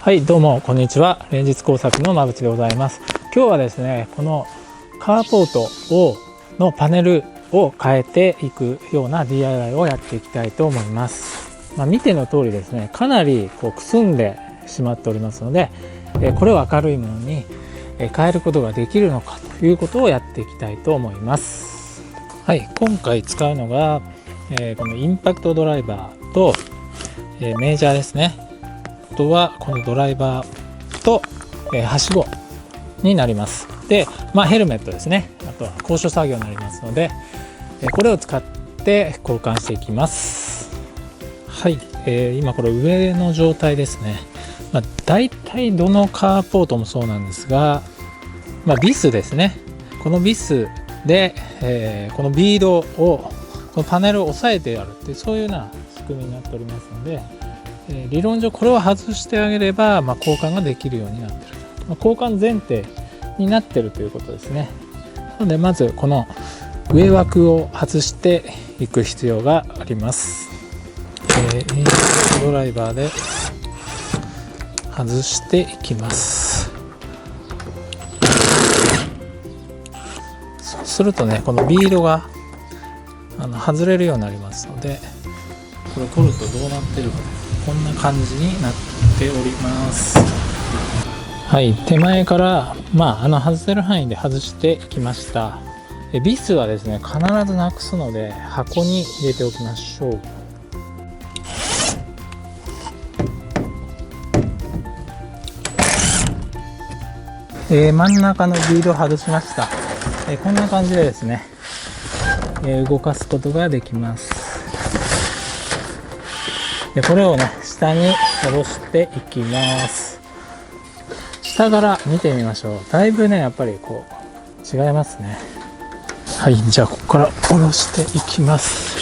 はい、どうもこんにちは。連日工作の馬淵でございます。今日はですね、このカーポートのパネルを変えていくような DIY をやっていきたいと思います。見ての通りですね、かなりくすんでしまっておりますので、これを明るいものに変えることができるのかということをやっていきたいと思います。はい、今回使うのが、このインパクトドライバーと、メジャーですね。あとはこのドライバーと、はしごになります。で、ヘルメットですね。あとは高所作業になりますので、これを使って交換していきます。はい、今これ上の状態ですね。だいたいどのカーポートもそうなんですが、ビスですね。このビスで、このビードをこのパネルを押さえてやるっていう、そういうような仕組みになっておりますので、理論上これを外してあげれば、交換ができるようになっている、交換前提になっているということですね。なのでまずこの上枠を外していく必要があります。インパクトドライバーで外していきます。そうするとね、このビードが外れるようになりますので、これ取るとどうなってるか、こんな感じになっております。はい、手前から外せる範囲で外していきました。ビスはですね、必ずなくすので箱に入れておきましょう。真ん中のビードを外しました。こんな感じでですね、動かすことができます。でこれをね、下に下ろしていきます。下から見てみましょう。だいぶね、やっぱり違いますね。はい、じゃあここから下ろしていきます。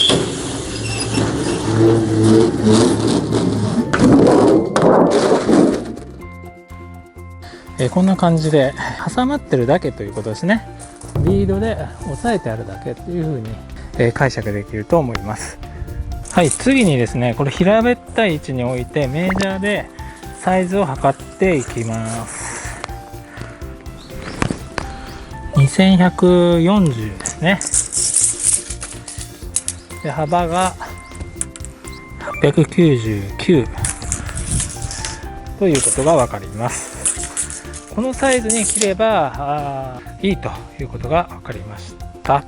こんな感じで挟まってるだけということですね。リードで押さえてあるだけというふうに、解釈できると思います。はい、次にですね、これ平べったい位置に置いてメジャーでサイズを測っていきます。2140ですね。で幅が899ということが分かります。このサイズに切ればいいということが分かりました。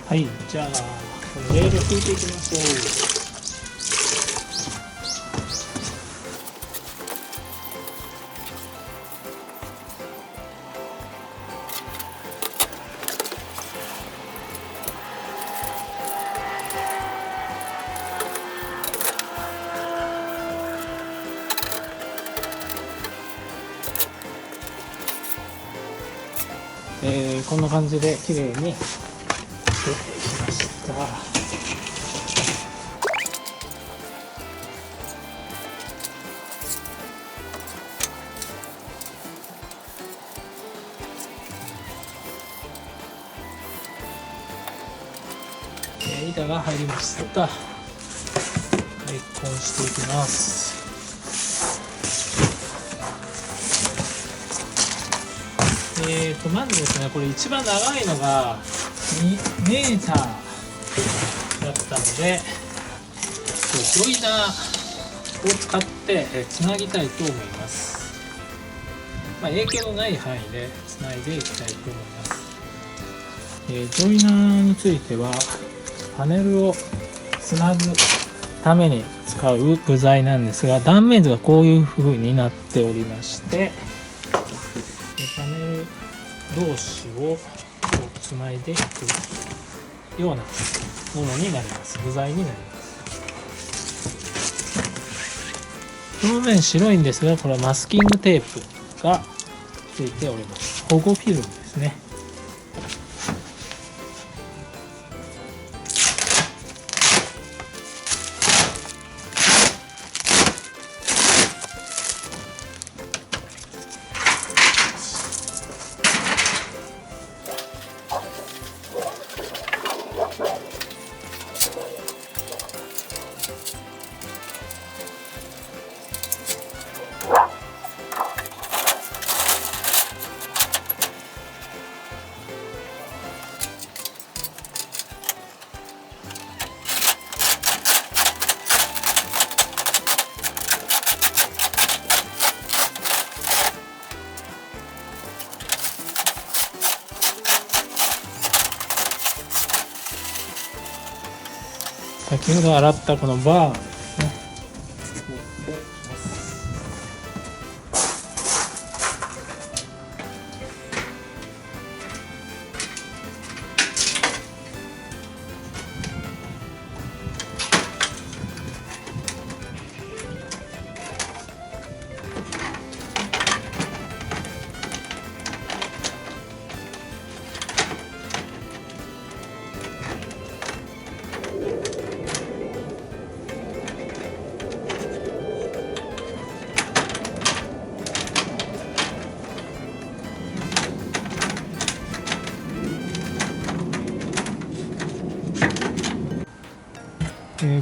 はい、じゃあこのレール引いていきましょう。こんな感じで綺麗に出てきました。板が入りました。結婚していきます。まずですね、これ一番長いのが2メーターだったので、ジョイナーを使ってつなぎたいと思います。影響のない範囲でつないでいきたいと思います。ジョイナーについてはパネルをつなぐために使う部材なんですが、断面図がこういう風になっておりまして、パネル同士をつないでいくようなものになります。部材になります。表面白いんですが、これはマスキングテープがついております。保護フィルムですね。先ほど洗ったこのバーですね。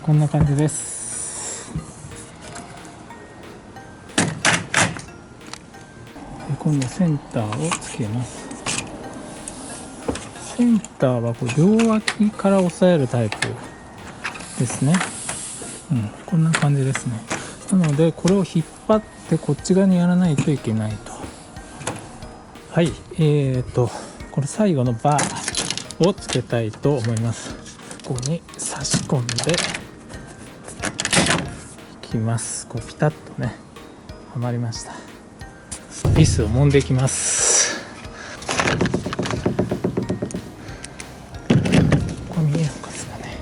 こんな感じです。今度センターをつけます。センターはこう両脇から押さえるタイプですね。こんな感じですね。なのでこれを引っ張ってこっち側にやらないといけないと。はい、これ最後のバーをつけたいと思います。ここに差し込んでいきます。こうピタッとねはまりました。ビスを揉んでいきます。ここ見えるかですかね。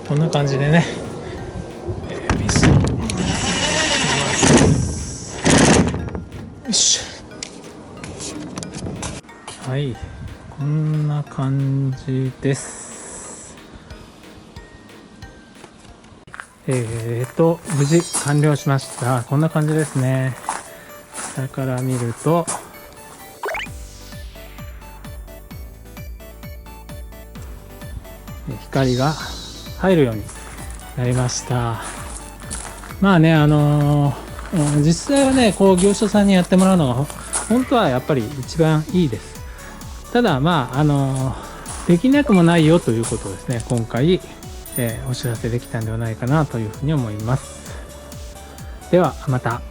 こんな感じでね、ビスをよいしょ。はい、こんな感じです。無事完了しました。こんな感じですね。下から見ると光が入るようになりました。まあね、実際はね、こう業者さんにやってもらうのが本当はやっぱり一番いいです。ただできなくもないよということをですね、今回、お知らせできたんではないかなというふうに思います。ではまた。